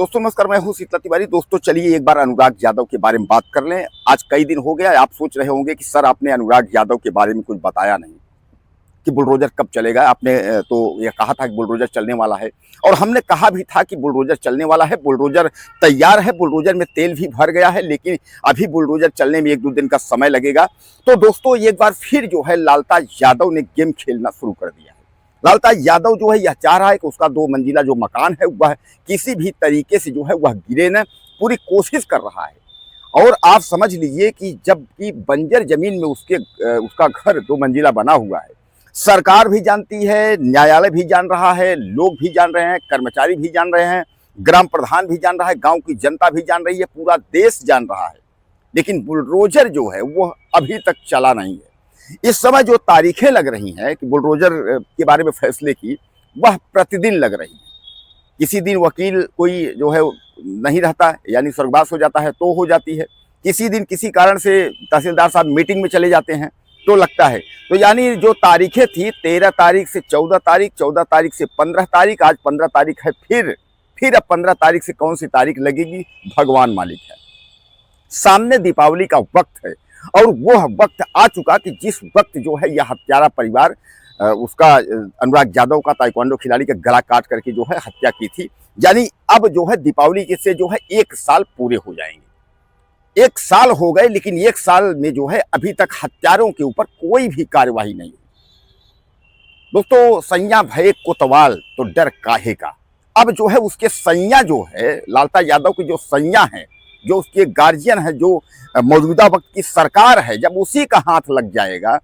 दोस्तों नमस्कार, मैं हूं शीतल तिवारी। दोस्तों चलिए एक बार अनुराग यादव के बारे में बात कर लें। आज कई दिन हो गया, आप सोच रहे होंगे कि सर आपने अनुराग यादव के बारे में कुछ बताया नहीं कि बुलडोजर कब चलेगा। आपने तो ये कहा था कि बुलडोजर चलने वाला है और हमने कहा भी था कि बुलडोजर चलने वाला है, बुलडोजर तैयार है, बुलडोजर में तेल भी भर गया है, लेकिन अभी बुलडोजर चलने में 1-2 दिन का समय लगेगा। तो दोस्तों एक बार फिर जो है लालता यादव ने गेम खेलना शुरू कर दिया है। लालता यादव जो है यह चाह रहा है कि उसका 2 मंजिला जो मकान है वह किसी भी तरीके से जो है वह गिरे न, पूरी कोशिश कर रहा है। और आप समझ लीजिए कि जबकि बंजर जमीन में उसका घर 2 मंजिला बना हुआ है, सरकार भी जानती है, न्यायालय भी जान रहा है, लोग भी जान रहे हैं, कर्मचारी भी जान रहे हैं, ग्राम प्रधान भी जान रहा है, गांव की जनता भी जान रही है, पूरा देश जान रहा है, लेकिन बुलडोजर जो है वह अभी तक चला नहीं है। इस समय जो तारीखें लग रही हैं कि बुलडोजर के बारे में फैसले की, वह प्रतिदिन लग रही है। किसी दिन वकील कोई जो है नहीं रहता, यानी स्वर्गवास हो जाता है तो हो जाती है। किसी दिन किसी कारण से तहसीलदार साहब मीटिंग में चले जाते हैं तो लगता है। तो यानी जो तारीखें थी 13 तारीख से 14 तारीख, 14 तारीख से 15 तारीख, आज 15 तारीख है। फिर अब 15 तारीख से कौन सी तारीख लगेगी, भगवान मालिक है। सामने दीपावली का वक्त है और वह वक्त आ चुका कि जिस वक्त जो है यह हत्यारा परिवार उसका अनुराग यादव का ताइक्वांडो खिलाड़ी का गला काट करके जो है हत्या की थी। यानी अब जो है दीपावली के से जो है 1 साल पूरे हो जाएंगे। 1 साल हो गए, लेकिन 1 साल में जो है अभी तक हत्यारों के ऊपर कोई भी कार्यवाही नहीं हुई। दोस्तों सैया भये कोतवाल तो डर काहे का। अब जो है उसके सैया जो है लालता यादव के जो सैया हैं, जो उसके गार्जियन है, जो मौजूदा वक्त की सरकार है, जब उसी का हाथ लग जाएगा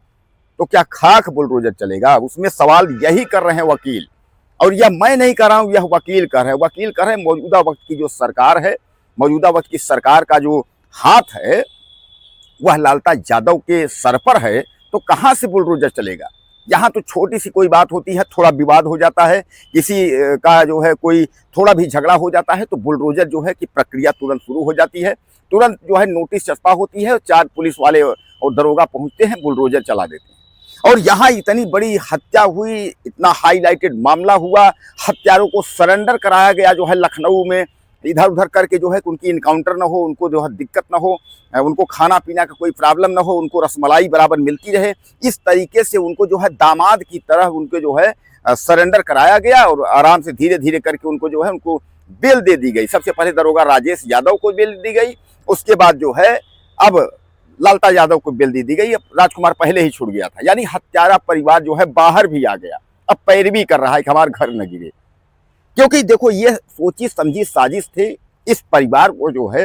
तो क्या खाक बुलडोजर चलेगा। उसमें सवाल यही कर रहे हैं वकील, और यह मैं नहीं कर रहा हूं, यह वकील कर रहे हैं। वकील कर रहे हैं मौजूदा वक्त की जो सरकार है, मौजूदा वक्त की सरकार का जो हाथ है वह लालता यादव के सर पर है, तो कहां से बुलडोजर चलेगा। यहाँ तो छोटी सी कोई बात होती है, थोड़ा विवाद हो जाता है, किसी का जो है कोई थोड़ा भी झगड़ा हो जाता है तो बुलडोजर जो है कि प्रक्रिया तुरंत शुरू हो जाती है, तुरंत जो है नोटिस चस्पा होती है, 4 पुलिस वाले और दरोगा पहुंचते हैं, बुलडोजर चला देते हैं। और यहाँ इतनी बड़ी हत्या हुई, इतना हाईलाइटेड मामला हुआ, हत्यारों को सरेंडर कराया गया जो है लखनऊ में, इधर उधर करके जो है कि उनकी इनकाउंटर ना हो, उनको जो है दिक्कत ना हो, उनको खाना पीना का कोई प्रॉब्लम ना हो, उनको रसमलाई बराबर मिलती रहे, इस तरीके से उनको जो है दामाद की तरह उनको जो है सरेंडर कराया गया और आराम से धीरे धीरे करके उनको जो है उनको बेल दे दी गई। सबसे पहले दरोगा राजेश यादव को बेल दी गई, उसके बाद जो है अब लालता यादव को बेल दी गई। अब राजकुमार पहले ही छूट गया था, यानी हत्यारा परिवार जो है बाहर भी आ गया, अब पैरवी कर रहा है कि हमारे घर न गिरे। क्योंकि देखो ये सोची समझी साजिश थी। इस परिवार को जो है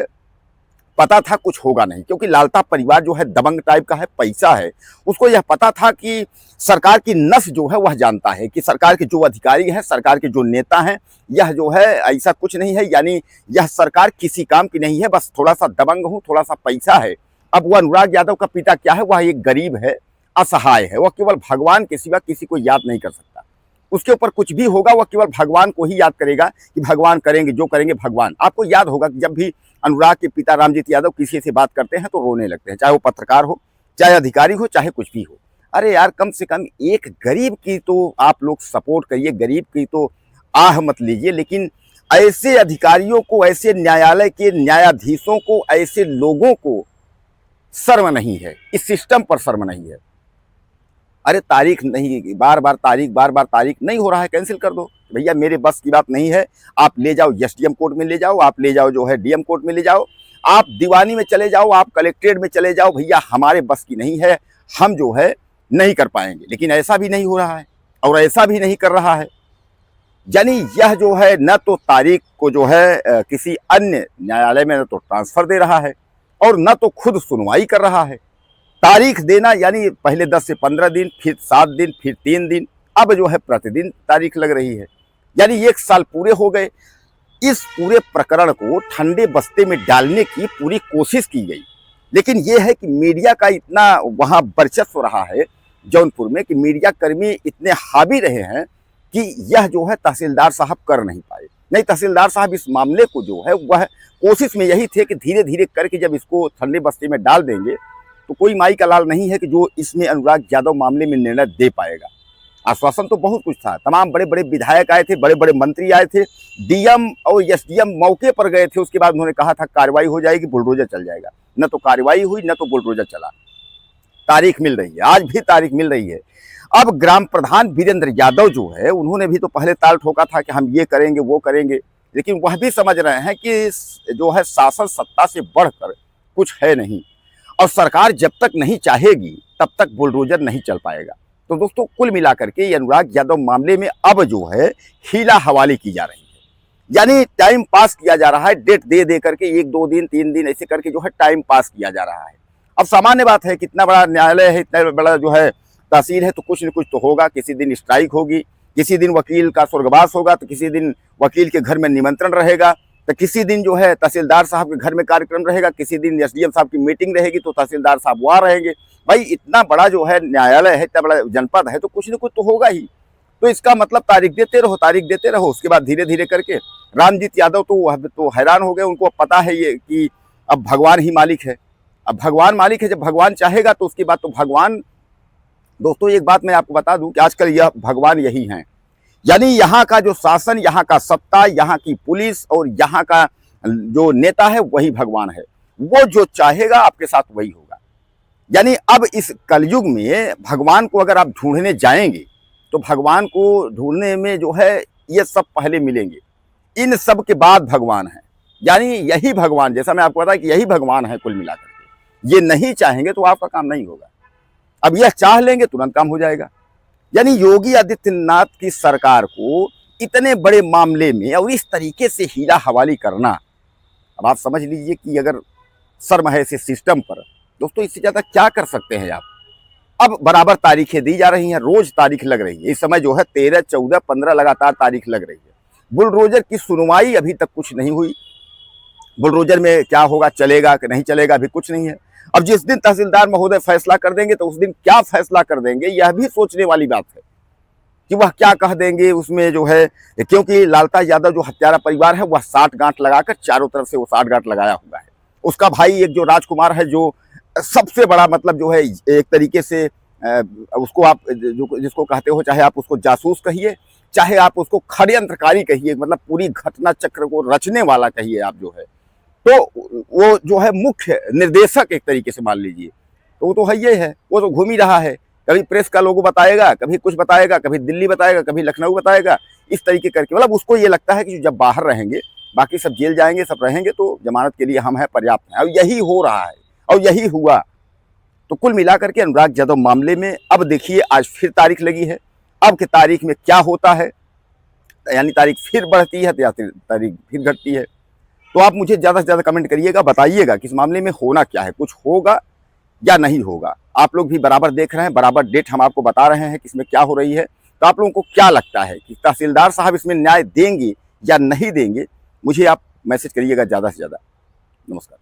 पता था कुछ होगा नहीं, क्योंकि लालता परिवार जो है दबंग टाइप का है, पैसा है, उसको यह पता था कि सरकार की नस जो है वह जानता है कि सरकार के जो अधिकारी हैं, सरकार के जो नेता हैं, यह जो है ऐसा कुछ नहीं है, यानी यह सरकार किसी काम की नहीं है, बस थोड़ा सा दबंग हूँ, थोड़ा सा पैसा है। अब वह अनुराग यादव का पिता क्या है, वह एक गरीब है, असहाय है, वह केवल भगवान के सिवा किसी को याद नहीं कर सकता। उसके ऊपर कुछ भी होगा वह केवल भगवान को ही याद करेगा कि भगवान करेंगे, जो करेंगे भगवान। आपको याद होगा कि जब भी अनुराग के पिता रामजीत यादव किसी से बात करते हैं तो रोने लगते हैं, चाहे वो पत्रकार हो, चाहे अधिकारी हो, चाहे कुछ भी हो। अरे यार कम से कम एक गरीब की तो आप लोग सपोर्ट करिए, गरीब की तो आह मत लीजिए। लेकिन ऐसे अधिकारियों को, ऐसे न्यायालय के न्यायाधीशों को, ऐसे लोगों को शर्म नहीं है, इस सिस्टम पर शर्म नहीं है। अरे तारीख नहीं, बार बार तारीख नहीं हो रहा है, कैंसिल कर दो भैया, मेरे बस की बात नहीं है। आप ले जाओ एसडीएम कोर्ट में ले जाओ, आप ले जाओ जो है डीएम कोर्ट में ले जाओ, आप दीवानी में चले जाओ, आप कलेक्ट्रेट में चले जाओ, भैया हमारे बस की नहीं है, हम जो है नहीं कर पाएंगे। लेकिन ऐसा भी नहीं हो रहा है और ऐसा भी नहीं कर रहा है। यानी यह जो है न तो तारीख को जो है किसी अन्य न्यायालय में न तो ट्रांसफर दे रहा है और न तो खुद सुनवाई कर रहा है। तारीख देना यानी पहले 10 से 15 दिन, फिर 7 दिन, फिर 3 दिन, अब जो है प्रतिदिन तारीख लग रही है, यानी 1 साल पूरे हो गए। इस पूरे प्रकरण को ठंडे बस्ते में डालने की पूरी कोशिश की गई, लेकिन यह है कि मीडिया का इतना वहाँ वर्चस्व रहा है जौनपुर में कि मीडिया कर्मी इतने हावी रहे हैं कि यह जो है तहसीलदार साहब कर नहीं पाए। नहीं, तहसीलदार साहब इस मामले को जो है वह कोशिश में यही थे कि धीरे धीरे करके जब इसको ठंडे बस्ते में डाल देंगे तो कोई माई का लाल नहीं है कि जो इसमें अनुराग यादव मामले में निर्णय दे पाएगा। आश्वासन तो बहुत कुछ था, तमाम बड़े बड़े विधायक आए थे, बड़े बड़े मंत्री आए थे, डीएम और एसडीएम मौके पर गए थे। उसके बाद उन्होंने कहा था कार्रवाई हो जाएगी, बुलडोजर चल जाएगा। न तो कार्रवाई हुई, न तो बुलडोजर चला। तारीख मिल रही है, आज भी तारीख मिल रही है। अब ग्राम प्रधान वीरेंद्र यादव जो है, उन्होंने भी तो पहले ताल ठोका था कि हम ये करेंगे वो करेंगे, लेकिन वह भी समझ रहे हैं कि जो है शासन सत्ता से बढ़कर कुछ है नहीं, और सरकार जब तक नहीं चाहेगी तब तक बुलडोजर नहीं चल पाएगा। तो दोस्तों, कुल मिलाकर के ये अनुराग यादव मामले में अब जो है हीला हवाली की जा रही है, यानी टाइम पास किया जा रहा है। डेट दे दे करके 1-2 दिन 3 दिन ऐसे करके जो है टाइम पास किया जा रहा है। अब सामान्य बात है, कितना बड़ा न्यायालय है, इतना बड़ा जो है तहसील है, तो कुछ न कुछ तो होगा। किसी दिन स्ट्राइक होगी, किसी दिन वकील का स्वर्गवास होगा, तो किसी दिन वकील के घर में निमंत्रण रहेगा, तो किसी दिन जो है तहसीलदार साहब के घर में कार्यक्रम रहेगा, किसी दिन एसडीएम साहब की मीटिंग रहेगी तो तहसीलदार साहब वहाँ रहेंगे। भाई इतना बड़ा जो है न्यायालय है, इतना बड़ा जनपद है, तो कुछ न कुछ तो होगा ही। तो इसका मतलब तारीख देते रहो, तारीख देते रहो। उसके बाद धीरे धीरे करके रामजीत यादव तो हैरान हो गए। उनको पता है ये कि अब भगवान ही मालिक है। अब भगवान मालिक है, जब भगवान चाहेगा तो उसकी बात तो भगवान। दोस्तों, एक बात मैं आपको बता दूं कि आजकल यह भगवान यही हैं, यानी यहाँ का जो शासन, यहाँ का सत्ता, यहाँ की पुलिस और यहाँ का जो नेता है वही भगवान है। वो जो चाहेगा आपके साथ वही होगा। यानी अब इस कलयुग में भगवान को अगर आप ढूंढने जाएंगे तो भगवान को ढूंढने में जो है ये सब पहले मिलेंगे, इन सब के बाद भगवान है। यानी यही भगवान, जैसा मैं आपको बताया कि यही भगवान है कुल मिलाकर के। ये नहीं चाहेंगे तो आपका काम नहीं होगा। अब यह चाह लेंगे तुरंत काम हो जाएगा। यानी योगी आदित्यनाथ की सरकार को इतने बड़े मामले में और इस तरीके से हीला हवाली करना, अब आप समझ लीजिए कि अगर शर्म है इस सिस्टम पर, दोस्तों इससे ज़्यादा क्या कर सकते हैं आप। अब बराबर तारीखें दी जा रही हैं, रोज तारीख लग रही है। इस समय जो है 13, 14, 15 लगातार तारीख लग रही है। बुलडोजर की सुनवाई अभी तक कुछ नहीं हुई। बुलडोजर में क्या होगा, चलेगा कि नहीं चलेगा, अभी कुछ नहीं है। अब जिस दिन तहसीलदार महोदय फैसला कर देंगे तो उस दिन क्या फैसला कर देंगे, यह भी सोचने वाली बात है कि वह क्या कह देंगे उसमें जो है। क्योंकि लालता यादव जो हत्यारा परिवार है वह 60 गांठ लगाकर चारों तरफ से वो 60 गांठ लगाया हुआ है। उसका भाई एक जो राजकुमार है, जो सबसे बड़ा मतलब जो है एक तरीके से उसको आप जिसको कहते हो, चाहे आप उसको जासूस कहिए, चाहे आप उसको षड्यंत्रकारी कहिए, मतलब पूरी घटना चक्र को रचने वाला कहिए आप जो है, तो वो जो है मुख्य निर्देशक एक तरीके से मान लीजिए, तो वो तो है ये है। वो तो घूम ही रहा है, कभी प्रेस का लोगो बताएगा, कभी कुछ बताएगा, कभी दिल्ली बताएगा, कभी लखनऊ बताएगा, इस तरीके करके। मतलब उसको ये लगता है कि जब बाहर रहेंगे, बाकी सब जेल जाएंगे, सब रहेंगे तो जमानत के लिए हम हैं, पर्याप्त हैं। और यही हो रहा है और यही हुआ। तो कुल मिलाकर के अनुराग यादव मामले में अब देखिए आज फिर तारीख लगी है। अब की तारीख में क्या होता है, यानी तारीख फिर बढ़ती है या तारीख फिर घटती है। तो आप मुझे ज़्यादा से ज़्यादा कमेंट करिएगा, बताइएगा कि इस मामले में होना क्या है, कुछ होगा या नहीं होगा। आप लोग भी बराबर देख रहे हैं, बराबर डेट हम आपको बता रहे हैं कि इसमें क्या हो रही है। तो आप लोगों को क्या लगता है कि तहसीलदार साहब इसमें न्याय देंगे या नहीं देंगे, मुझे आप मैसेज करिएगा ज़्यादा से ज़्यादा। नमस्कार।